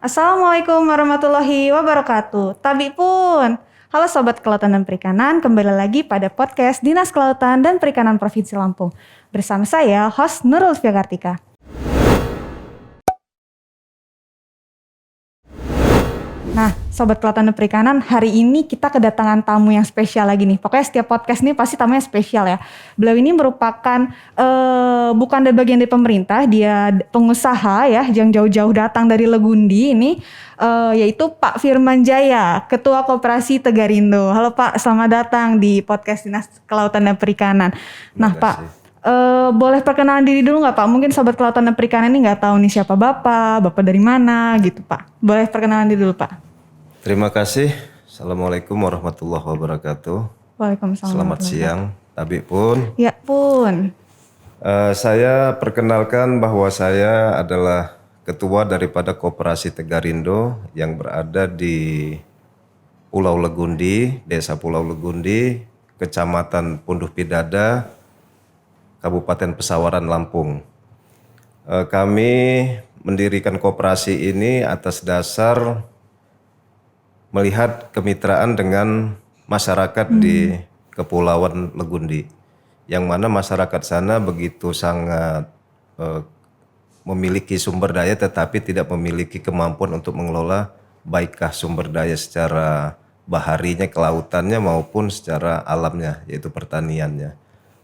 Assalamualaikum warahmatullahi wabarakatuh. Tabi pun. Halo Sobat Kelautan dan Perikanan, kembali lagi pada podcast Dinas Kelautan dan Perikanan Provinsi Lampung. Bersama saya, host Nurul Fiakartika. Nah, Sobat Kelautan dan Perikanan, hari ini kita kedatangan tamu yang spesial lagi nih. Pokoknya setiap podcast ini pasti tamunya spesial ya. Beliau ini merupakan bukan dari bagian dari pemerintah, dia pengusaha ya yang jauh-jauh datang dari Legundi ini, yaitu Pak Firman Jaya, Ketua Koperasi Tegarindo. Halo Pak, selamat datang di podcast Dinas Kelautan dan Perikanan. Nah Pak, boleh perkenalan diri dulu nggak Pak? Mungkin Sobat Kelautan dan Perikanan ini nggak tahu nih siapa Bapak dari mana gitu Pak. Boleh perkenalan diri dulu Pak. Terima kasih. Assalamualaikum warahmatullahi wabarakatuh. Waalaikumsalam. Selamat siang, Tabi pun. Ya pun. Saya perkenalkan bahwa saya adalah ketua daripada Koperasi Tegarindo yang berada di Pulau Legundi, Desa Pulau Legundi, Kecamatan Punduh Pidada, Kabupaten Pesawaran, Lampung. Kami mendirikan koperasi ini atas dasar melihat kemitraan dengan masyarakat di Kepulauan Legundi, yang mana masyarakat sana begitu sangat memiliki sumber daya tetapi tidak memiliki kemampuan untuk mengelola baikkah sumber daya secara baharinya, kelautannya maupun secara alamnya, yaitu pertaniannya.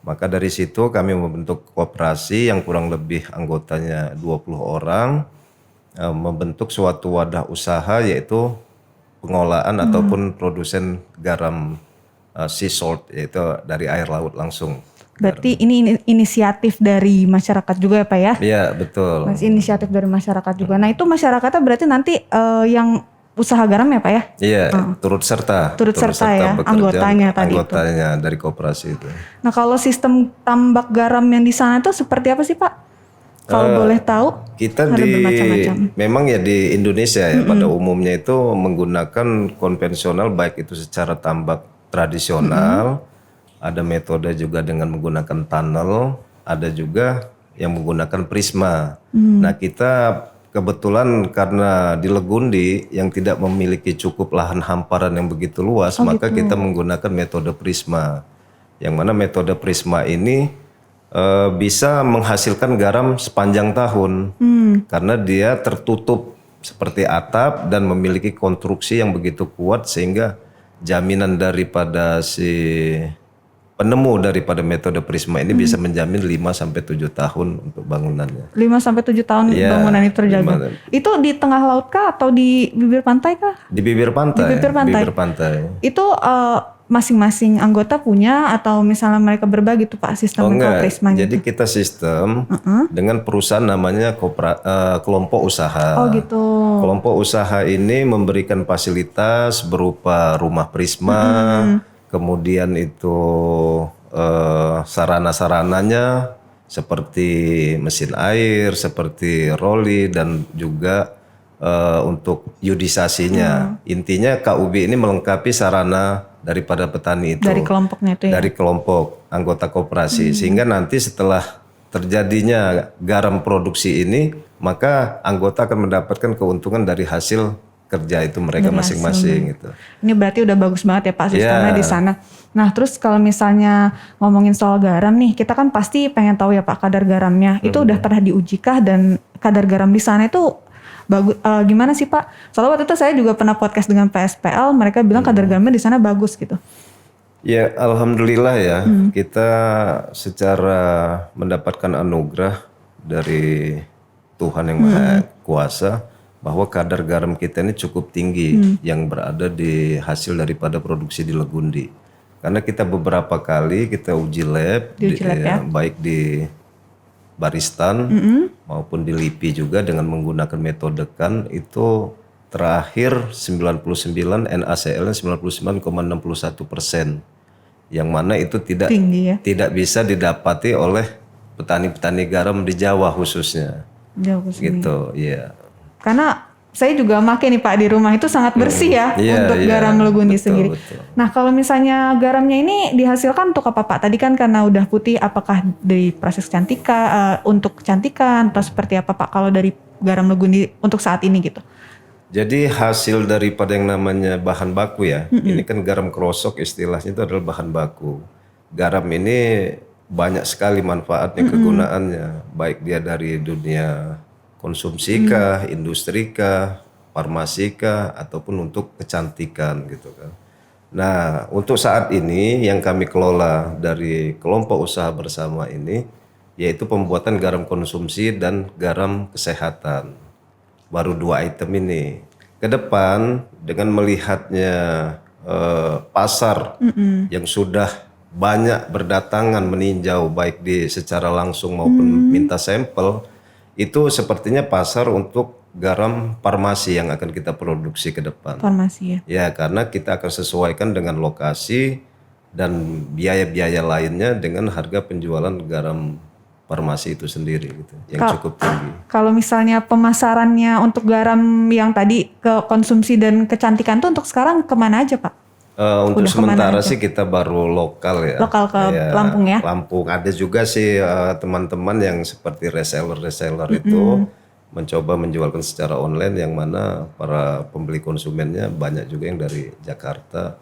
Maka dari situ kami membentuk koperasi yang kurang lebih anggotanya 20 orang, membentuk suatu wadah usaha yaitu pengolahan ataupun produsen garam sea salt, yaitu dari air laut langsung. Berarti ini inisiatif dari masyarakat juga ya Pak ya? Iya betul. Mas inisiatif dari masyarakat juga. Nah itu masyarakatnya berarti nanti yang usaha garam ya Pak ya? Iya, turut serta ya, anggotanya tadi anggotanya dari koperasi itu. Nah kalau sistem tambak garam yang di sana itu seperti apa sih Pak? Kalau boleh tahu, kita ada bermacam-macam. Memang ya di Indonesia ya pada umumnya itu menggunakan konvensional, baik itu secara tambak tradisional, ada metode juga dengan menggunakan tunnel, ada juga yang menggunakan prisma. Nah kita kebetulan karena di Legundi yang tidak memiliki cukup lahan hamparan yang begitu luas, maka kita menggunakan metode prisma. Yang mana metode prisma ini bisa menghasilkan garam sepanjang tahun karena dia tertutup seperti atap dan memiliki konstruksi yang begitu kuat sehingga jaminan daripada si penemu daripada metode prisma ini bisa menjamin 5-7 tahun untuk bangunannya. 5-7 tahun bangunan itu terjaga. Itu di tengah laut kah atau di bibir pantai kah? Di bibir pantai. Di bibir pantai. Itu masing-masing anggota punya atau misalnya mereka berbagi tuh Pak sistem prisma gitu? Jadi kita sistem dengan perusahaan namanya kelompok usaha. Oh gitu. Kelompok usaha ini memberikan fasilitas berupa rumah prisma, kemudian itu sarana-sarananya seperti mesin air, seperti roli dan juga untuk yudisasinya. Intinya KUB ini melengkapi sarana daripada petani itu. Dari kelompoknya itu ya? Dari kelompok anggota koperasi. Sehingga nanti setelah terjadinya garam produksi ini, maka anggota akan mendapatkan keuntungan dari hasil kerja itu mereka masing-masing gitu. Ini berarti udah bagus banget ya Pak sistemnya di sana. Nah terus kalau misalnya ngomongin soal garam nih, kita kan pasti pengen tahu ya Pak kadar garamnya. Itu udah pernah diujikah dan kadar garam di sana itu bagus, gimana sih Pak? Soalnya waktu itu saya juga pernah podcast dengan PSPL, mereka bilang kadar garamnya di sana bagus gitu. Ya alhamdulillah ya, kita secara mendapatkan anugerah dari Tuhan yang Maha Kuasa bahwa kadar garam kita ini cukup tinggi yang berada di hasil daripada produksi di Legundi. Karena kita beberapa kali kita uji lab, baik di Baristan maupun di LIPI juga dengan menggunakan metode kan itu terakhir 99 NaCl-nya 99,61%, yang mana itu tidak tinggi, ya? Tidak bisa didapati oleh petani-petani garam di Jawa khususnya. Gitu, iya. Karena saya juga pakai nih Pak di rumah itu sangat bersih ya untuk garam Legundi sendiri. Betul. Nah kalau misalnya garamnya ini dihasilkan untuk apa Pak? Tadi kan karena udah putih, apakah dari proses untuk kecantikan atau seperti apa Pak kalau dari garam Legundi untuk saat ini gitu? Jadi hasil daripada yang namanya bahan baku ya, ini kan garam krosok istilahnya itu adalah bahan baku. Garam ini banyak sekali manfaatnya, kegunaannya, baik dia dari dunia konsumsi kah, industri kah, farmasi kah, ataupun untuk kecantikan gitu kan. Nah, untuk saat ini yang kami kelola dari kelompok usaha bersama ini, yaitu pembuatan garam konsumsi dan garam kesehatan. Baru 2 item ini. Ke depan dengan melihatnya pasar yang sudah banyak berdatangan meninjau baik di secara langsung maupun minta sampel, itu sepertinya pasar untuk garam farmasi yang akan kita produksi ke depan. Farmasi ya. Ya, karena kita akan sesuaikan dengan lokasi dan biaya-biaya lainnya dengan harga penjualan garam farmasi itu sendiri gitu, yang cukup tinggi. Kalau misalnya pemasarannya untuk garam yang tadi ke konsumsi dan kecantikan tuh untuk sekarang kemana aja Pak? Untuk Udah sementara sih kita baru lokal ya. Lokal ke Lampung ya? Lampung. Ada juga sih teman-teman yang seperti reseller itu mencoba menjualkan secara online, yang mana para pembeli konsumennya banyak juga yang dari Jakarta,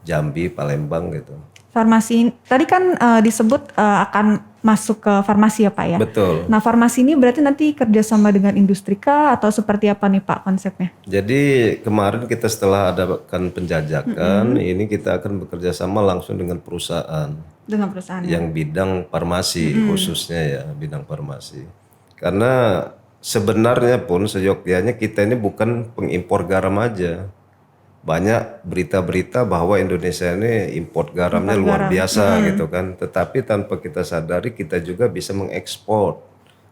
Jambi, Palembang gitu. Farmasi tadi kan disebut akan masuk ke farmasi ya Pak ya? Betul. Nah farmasi ini berarti nanti kerjasama dengan industri kah atau seperti apa nih Pak konsepnya? Jadi kemarin kita setelah adakan penjajakan, ini kita akan bekerja sama langsung dengan perusahaan. Dengan perusahaan Yang bidang farmasi khususnya ya, bidang farmasi. Karena sebenarnya pun seyogyanya kita ini bukan pengimpor garam aja. Banyak berita-berita bahwa Indonesia ini import garamnya luar biasa gitu kan. Tetapi tanpa kita sadari kita juga bisa mengekspor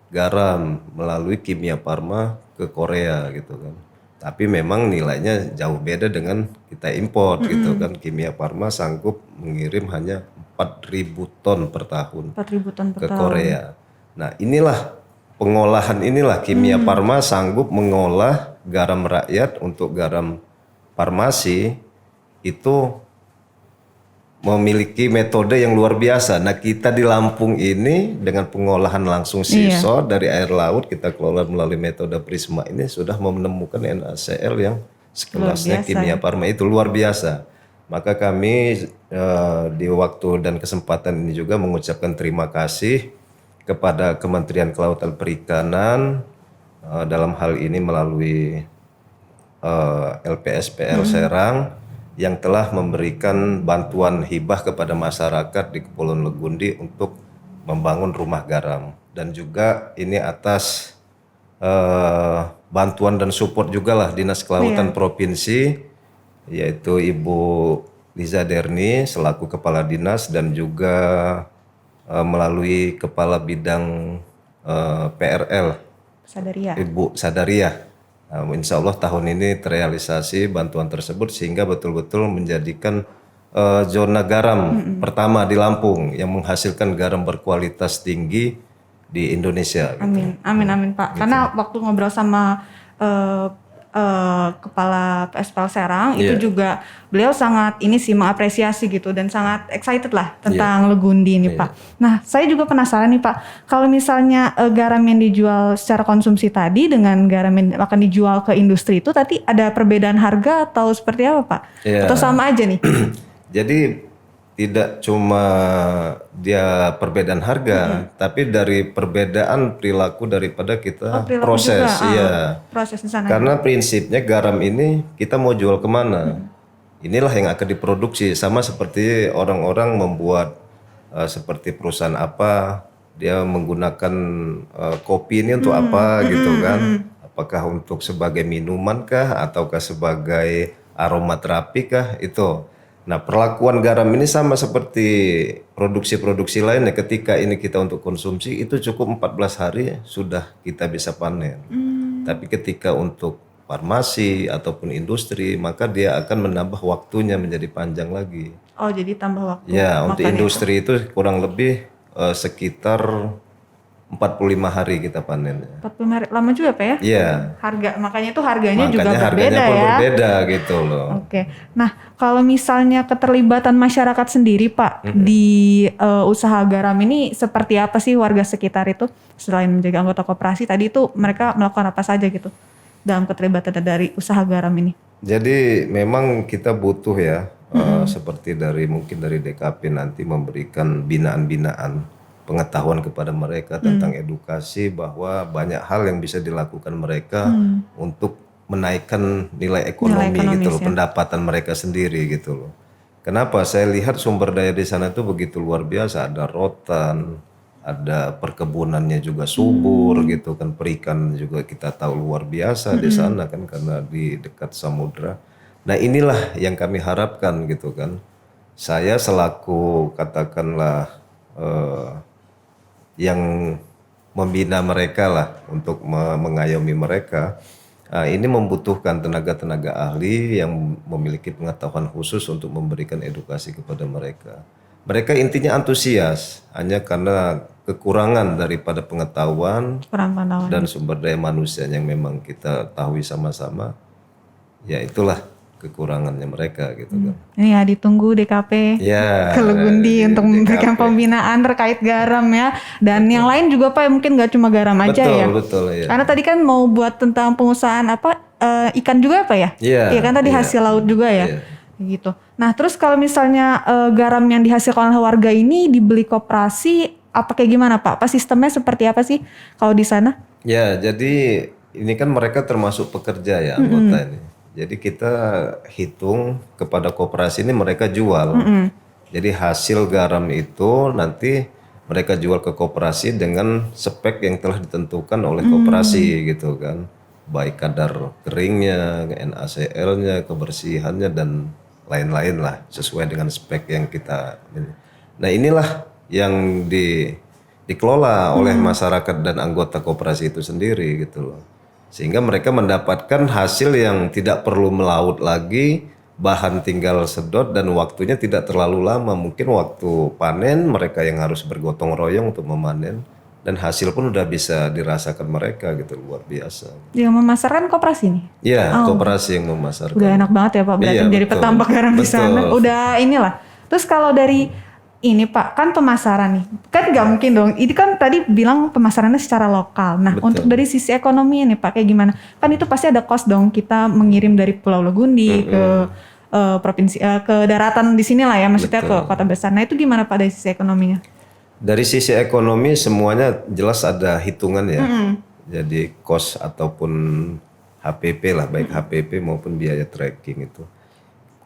garam melalui Kimia Farma ke Korea gitu kan. Tapi memang nilainya jauh beda dengan kita import gitu kan. Kimia Farma sanggup mengirim hanya 4.000 ton per tahun 4.000 ton per ke tahun. Korea. Nah inilah pengolahan inilah Kimia Farma sanggup mengolah garam rakyat untuk garam farmasi itu memiliki metode yang luar biasa. Nah kita di Lampung ini dengan pengolahan langsung sisor dari air laut kita kelola melalui metode Prisma ini sudah menemukan NaCl yang sekelasnya Kimia Farma itu luar biasa. Maka kami di waktu dan kesempatan ini juga mengucapkan terima kasih kepada Kementerian Kelautan Perikanan dalam hal ini melalui LPSPL Serang yang telah memberikan bantuan hibah kepada masyarakat di Kepulauan Legundi untuk membangun rumah garam, dan juga ini atas bantuan dan support juga lah Dinas Kelautan Provinsi, yaitu Ibu Liza Derni selaku Kepala Dinas dan juga melalui Kepala Bidang PRL Sadaria. Ibu Sadaria. Nah, insya Allah tahun ini terrealisasi bantuan tersebut sehingga betul-betul menjadikan zona garam pertama di Lampung yang menghasilkan garam berkualitas tinggi di Indonesia. Amin, amin, amin Pak. Karena waktu ngobrol sama Kepala PSPL Serang itu juga beliau sangat ini sih mengapresiasi gitu dan sangat excited lah tentang Legundi ini Pak. Nah saya juga penasaran nih Pak, kalau misalnya garam yang dijual secara konsumsi tadi dengan garam yang akan dijual ke industri itu tadi ada perbedaan harga atau seperti apa Pak? Atau sama aja nih? Jadi tidak cuma dia perbedaan harga, tapi dari perbedaan perilaku daripada kita proses, ya. Proses di sana. Karena prinsipnya garam ini kita mau jual kemana, inilah yang akan diproduksi. Sama seperti orang-orang membuat seperti perusahaan apa, dia menggunakan kopi ini untuk apa gitu kan? Apakah untuk sebagai minuman kah, ataukah sebagai aromaterapi kah itu? Nah perlakuan garam ini sama seperti produksi-produksi lainnya. Ketika ini kita untuk konsumsi itu cukup 14 hari sudah kita bisa panen. Tapi ketika untuk farmasi ataupun industri maka dia akan menambah waktunya menjadi panjang lagi. Oh jadi tambah waktu. Ya untuk industri itu kurang lebih sekitar 45 hari kita panennya. 45 hari, lama juga Pak ya? Iya. Makanya itu harganya juga Makanya berbeda harganya pun ya. berbeda gitu loh. Oke. Nah, kalau misalnya keterlibatan masyarakat sendiri Pak di usaha garam ini seperti apa sih warga sekitar itu? Selain menjadi anggota koperasi tadi itu mereka melakukan apa saja gitu dalam keterlibatan dari usaha garam ini? Jadi memang kita butuh ya seperti mungkin dari DKP nanti memberikan binaan-binaan pengetahuan kepada mereka tentang edukasi bahwa banyak hal yang bisa dilakukan mereka untuk menaikkan nilai ekonomi gitu loh, pendapatan mereka sendiri gitu loh. Kenapa? Saya lihat sumber daya di sana itu begitu luar biasa, ada rotan, ada perkebunannya juga subur gitu kan, perikan juga kita tahu luar biasa di sana kan karena di dekat samudra. Nah inilah yang kami harapkan gitu kan. Saya selaku katakanlah yang membina mereka lah untuk mengayomi mereka. Ini membutuhkan tenaga-tenaga ahli yang memiliki pengetahuan khusus untuk memberikan edukasi kepada mereka. Mereka intinya antusias, hanya karena kekurangan daripada pengetahuan dan sumber daya manusia yang memang kita tahu sama-sama. Ya itulah kekurangannya mereka gitu kan. Ini ya ditunggu DKP ke Legundi untuk memberikan pembinaan terkait garam ya. Dan yang lain juga Pak, mungkin nggak cuma garam aja ya. Betul ya. Karena tadi kan mau buat tentang pengusahaan ikan juga Pak ya? Iya kan tadi hasil laut juga ya. Gitu. Nah terus kalau misalnya garam yang dihasilkan oleh warga ini dibeli koperasi, apa kayak gimana Pak? Sistemnya seperti apa sih kalau di sana? Ya jadi ini kan mereka termasuk pekerja ya anggota ini. Jadi kita hitung kepada koperasi ini mereka jual. Jadi hasil garam itu nanti mereka jual ke koperasi dengan spek yang telah ditentukan oleh koperasi gitu kan. Baik kadar keringnya, NaCl-nya, kebersihannya dan lain-lain lah sesuai dengan spek yang kita. Nah inilah yang dikelola oleh masyarakat dan anggota koperasi itu sendiri gitu loh. Sehingga mereka mendapatkan hasil yang tidak perlu melaut lagi, bahan tinggal sedot dan waktunya tidak terlalu lama. Mungkin waktu panen mereka yang harus bergotong royong untuk memanen dan hasil pun udah bisa dirasakan mereka gitu, luar biasa. Yang memasarkan koperasi nih? Iya, koperasi yang memasarkan. Udah enak banget ya Pak, berarti jadi petambak garam di sana. Udah inilah. Terus kalau dari ini Pak, kan pemasaran nih, kan nggak mungkin dong. Ini kan tadi bilang pemasarannya secara lokal. Nah, untuk dari sisi ekonomi nih Pak, kayak gimana? Kan itu pasti ada cost dong. Kita mengirim dari Pulau Legundi ke provinsi, ke daratan di sini lah ya, maksudnya ke kota besar. Nah, itu gimana Pak dari sisi ekonominya? Dari sisi ekonomi semuanya jelas ada hitungan ya. Jadi cost ataupun HPP lah, baik HPP maupun biaya tracking itu.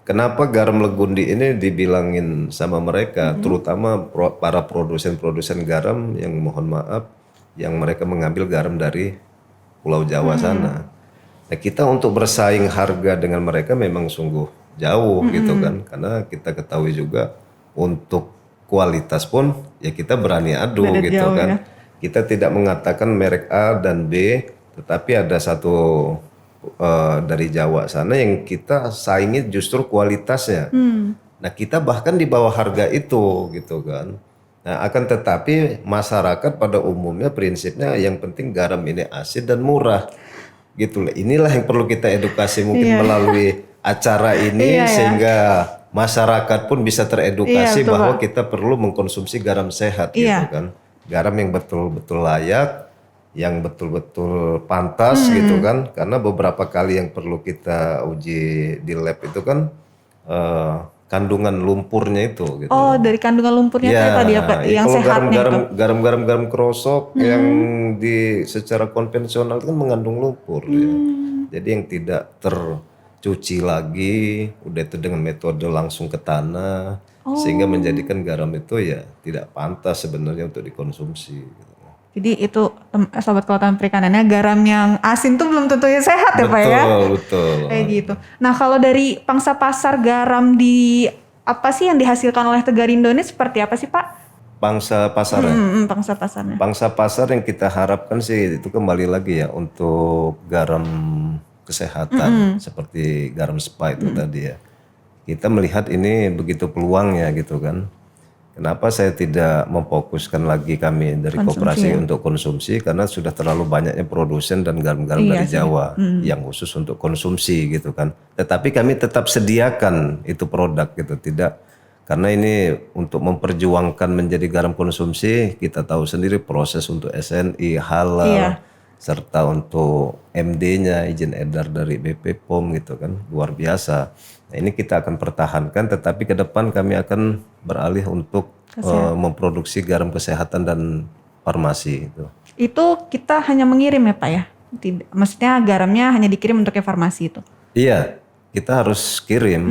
Kenapa garam Legundi ini dibilangin sama mereka, terutama para produsen-produsen garam yang mohon maaf, yang mereka mengambil garam dari Pulau Jawa sana. Nah kita untuk bersaing harga dengan mereka memang sungguh jauh gitu kan, karena kita ketahui juga untuk kualitas pun ya kita berani adu gitu kan. Kita tidak mengatakan merek A dan B, tetapi ada satu dari Jawa sana yang kita saingi justru kualitasnya. Nah kita bahkan di bawah harga itu gitu kan. Nah akan tetapi masyarakat pada umumnya prinsipnya yang penting garam ini asin dan murah gitu. Inilah yang perlu kita edukasi mungkin melalui acara ini sehingga masyarakat pun bisa teredukasi bahwa kita perlu mengkonsumsi garam sehat gitu kan. Garam yang betul-betul layak, yang betul-betul pantas gitu kan, karena beberapa kali yang perlu kita uji di lab itu kan kandungan lumpurnya itu gitu. Oh dari kandungan lumpurnya kayak tadi apa yang sehatnya itu? Garam krosok yang secara konvensional kan mengandung lumpur ya. Jadi yang tidak tercuci lagi, udah itu dengan metode langsung ke tanah, sehingga menjadikan garam itu ya tidak pantas sebenarnya untuk dikonsumsi gitu. Jadi itu sobat kelautan perikanannya, garam yang asin tuh belum tentunya sehat ya Pak ya? Betul. Kayak gitu. Nah kalau dari pangsa pasar garam di apa sih yang dihasilkan oleh Tegarindo ini seperti apa sih Pak? Pangsa pasar pangsa pasarnya. Pangsa pasar yang kita harapkan sih itu kembali lagi ya untuk garam kesehatan seperti garam spa itu tadi ya. Kita melihat ini begitu peluangnya gitu kan. Kenapa saya tidak memfokuskan lagi kami dari koperasi untuk konsumsi, karena sudah terlalu banyaknya produsen dan garam-garam dari Jawa yang khusus untuk konsumsi gitu kan. Tetapi kami tetap sediakan itu produk gitu, tidak karena ini untuk memperjuangkan menjadi garam konsumsi, kita tahu sendiri proses untuk SNI halal serta untuk MD-nya izin edar dari BP POM gitu kan, luar biasa. Nah, ini kita akan pertahankan, tetapi ke depan kami akan beralih untuk memproduksi garam kesehatan dan farmasi itu. Itu kita hanya mengirim ya Pak ya? Maksudnya garamnya hanya dikirim untuk ke farmasi itu? Iya, kita harus kirim.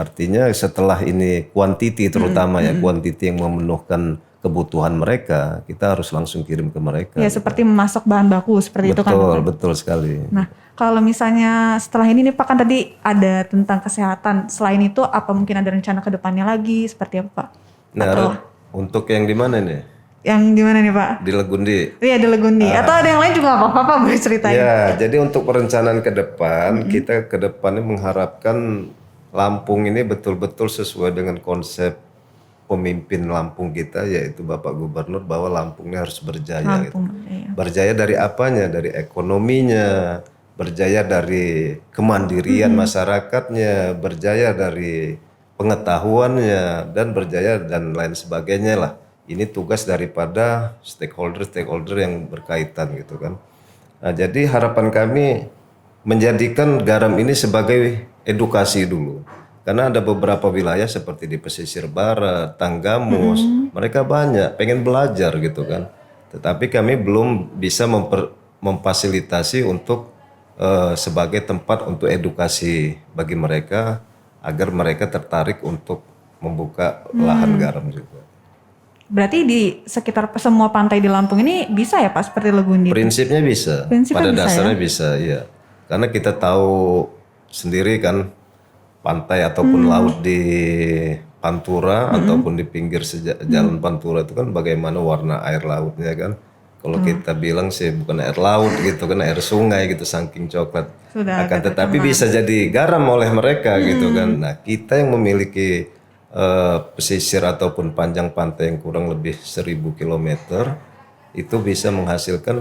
Artinya setelah ini quantity terutama ya, quantity yang memenuhkan kebutuhan mereka, kita harus langsung kirim ke mereka. Ya seperti memasak bahan baku seperti itu kan? Betul, betul sekali. Nah, kalau misalnya setelah ini nih Pak, kan tadi ada tentang kesehatan. Selain itu apa mungkin ada rencana ke depannya lagi seperti apa Pak? Nah, untuk yang di mana nih? Yang di mana nih Pak? Di Legundi. Iya di Legundi. Atau ada yang lain juga nggak apa-apa Pak, boleh ceritain. Ya, jadi untuk perencanaan ke depan, kita ke depannya mengharapkan Lampung ini betul-betul sesuai dengan konsep pemimpin Lampung kita, yaitu Bapak Gubernur, bahwa Lampung ini harus berjaya. Lampung, Gitu. iya. Berjaya dari apanya? Dari ekonominya, berjaya dari kemandirian masyarakatnya, berjaya dari pengetahuannya, dan berjaya dan lain sebagainya lah. Ini tugas daripada stakeholder yang berkaitan gitu kan. Nah, jadi harapan kami menjadikan garam ini sebagai edukasi dulu. Karena ada beberapa wilayah seperti di pesisir barat, Tanggamus, mereka banyak pengen belajar gitu kan. Tetapi kami belum bisa memfasilitasi untuk sebagai tempat untuk edukasi bagi mereka agar mereka tertarik untuk membuka lahan garam juga. Berarti di sekitar semua pantai di Lampung ini bisa ya Pak seperti Legundi? Prinsipnya bisa, pada dasarnya bisa, iya. Karena kita tahu sendiri kan pantai ataupun laut di Pantura ataupun di pinggir jalan Pantura itu kan bagaimana warna air lautnya kan. Kalau kita bilang sih bukan air laut gitu kan, air sungai gitu saking coklat. Akan tetapi bisa jadi garam oleh mereka gitu kan. Nah, kita yang memiliki pesisir ataupun panjang pantai yang kurang lebih 1000 km itu bisa menghasilkan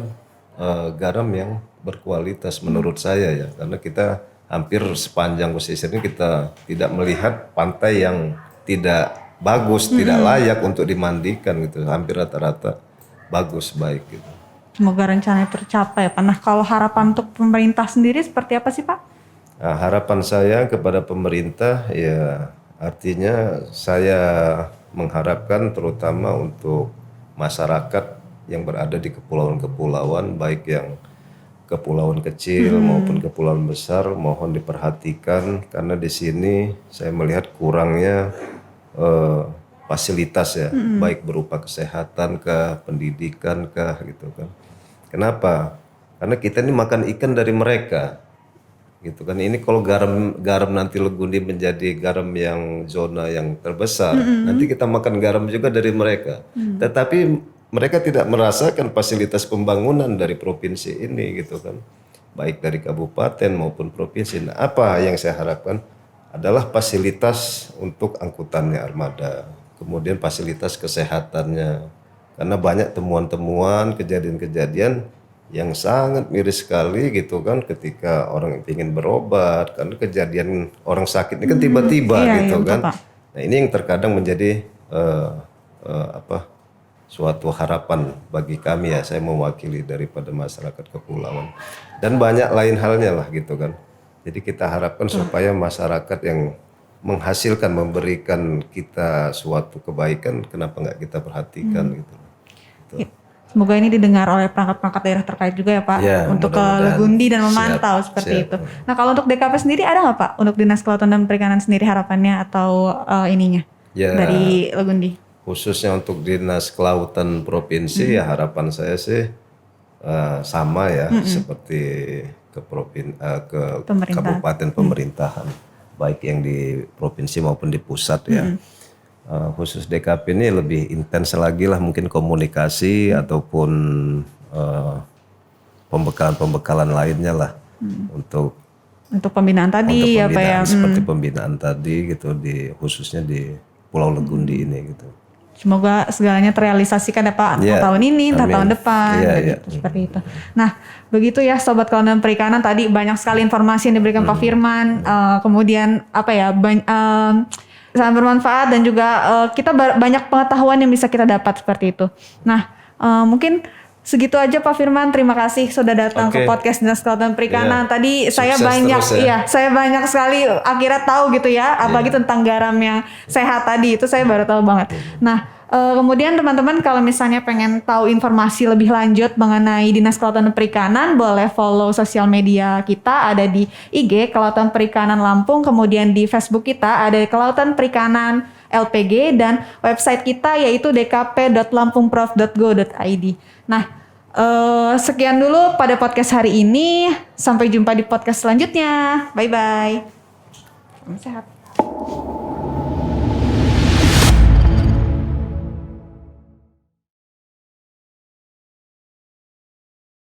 garam yang berkualitas menurut saya ya, karena kita hampir sepanjang pesisir ini kita tidak melihat pantai yang tidak bagus, tidak layak untuk dimandikan gitu, hampir rata-rata bagus baik gitu. Semoga rencananya tercapai Pak. Nah kalau harapan untuk pemerintah sendiri seperti apa sih Pak? Nah, harapan saya kepada pemerintah ya artinya saya mengharapkan terutama untuk masyarakat yang berada di kepulauan-kepulauan baik yang kepulauan kecil maupun kepulauan besar mohon diperhatikan karena di sini saya melihat kurangnya fasilitas ya baik berupa kesehatan kah, pendidikan kah gitu kan. Kenapa? Karena kita ini makan ikan dari mereka. Gitu kan. Ini kalau garam nanti Legundi menjadi garam yang zona yang terbesar, nanti kita makan garam juga dari mereka. Tetapi mereka tidak merasakan fasilitas pembangunan dari provinsi ini gitu kan. Baik dari kabupaten maupun provinsi. Nah, apa yang saya harapkan adalah fasilitas untuk angkutannya armada. Kemudian fasilitas kesehatannya. Karena banyak temuan-temuan, kejadian-kejadian yang sangat miris sekali gitu kan ketika orang ingin berobat. Karena kejadian orang sakit ini kan tiba-tiba gitu kan. Pak. Nah, ini yang terkadang menjadi suatu harapan bagi kami ya, saya mewakili daripada masyarakat kepulauan dan banyak lain halnya lah gitu kan. Jadi kita harapkan supaya masyarakat yang menghasilkan memberikan kita suatu kebaikan kenapa nggak kita perhatikan gitu. Semoga ini didengar oleh perangkat-perangkat daerah terkait juga ya Pak ya, untuk ke Legundi dan memantau seperti itu. Nah kalau untuk DKP sendiri ada nggak Pak untuk Dinas Kelautan dan Perikanan sendiri harapannya atau ininya dari Legundi? Khususnya untuk Dinas Kelautan Provinsi ya harapan saya sih sama ya seperti ke kabupaten pemerintahan baik yang di provinsi maupun di pusat ya. Khusus DKP ini lebih intens lagi lah mungkin komunikasi ataupun pembekalan lainnya lah untuk pembinaan tadi ya Pak ya. Seperti pembinaan tadi gitu khususnya di Pulau Legundi ini gitu. Semoga segalanya terrealisasikan ya Pak tahun ini, entah tahun depan, gitu, seperti itu. Nah, begitu ya Sobat Kelautan dan Perikanan, tadi banyak sekali informasi yang diberikan Pak Firman, kemudian sangat bermanfaat dan juga kita banyak pengetahuan yang bisa kita dapat seperti itu. Nah, mungkin segitu aja Pak Firman. Terima kasih sudah datang ke podcast Dinas Kelautan Perikanan. Tadi saya banyak saya banyak sekali akhirnya tahu gitu ya, apalagi tentang garam yang sehat tadi itu saya baru tahu banget. Nah, kemudian teman-teman kalau misalnya pengen tahu informasi lebih lanjut mengenai Dinas Kelautan dan Perikanan, boleh follow sosial media kita, ada di IG Kelautan Perikanan Lampung, kemudian di Facebook kita ada Kelautan Perikanan LPG, dan website kita yaitu dkp.lampungprof.go.id. Nah, sekian dulu pada podcast hari ini. Sampai jumpa di podcast selanjutnya. Bye-bye. Salam sehat.